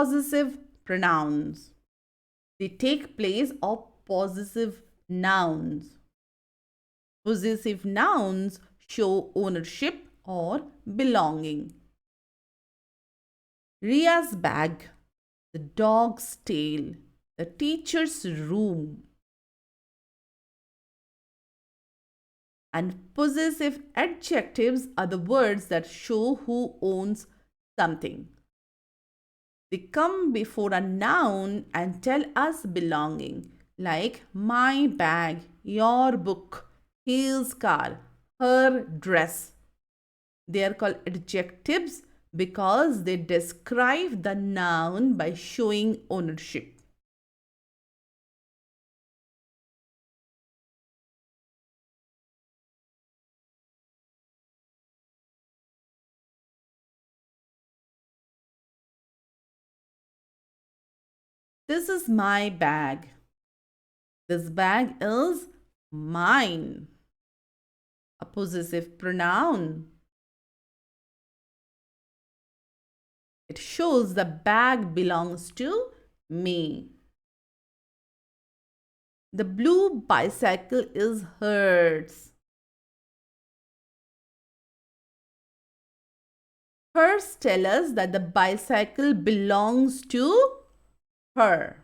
Possessive pronouns. They take place of possessive nouns. Possessive nouns show ownership or belonging. Ria's bag, the dog's tail, the teacher's room. And possessive adjectives are the words that show who owns something. They come before a noun and tell us belonging, like my bag, your book, his car, her dress. They are called adjectives because they describe the noun by showing ownership. This is my bag. This bag is mine. A possessive pronoun. It shows the bag belongs to me. The blue bicycle is hers. Hers tell us that the bicycle belongs to her.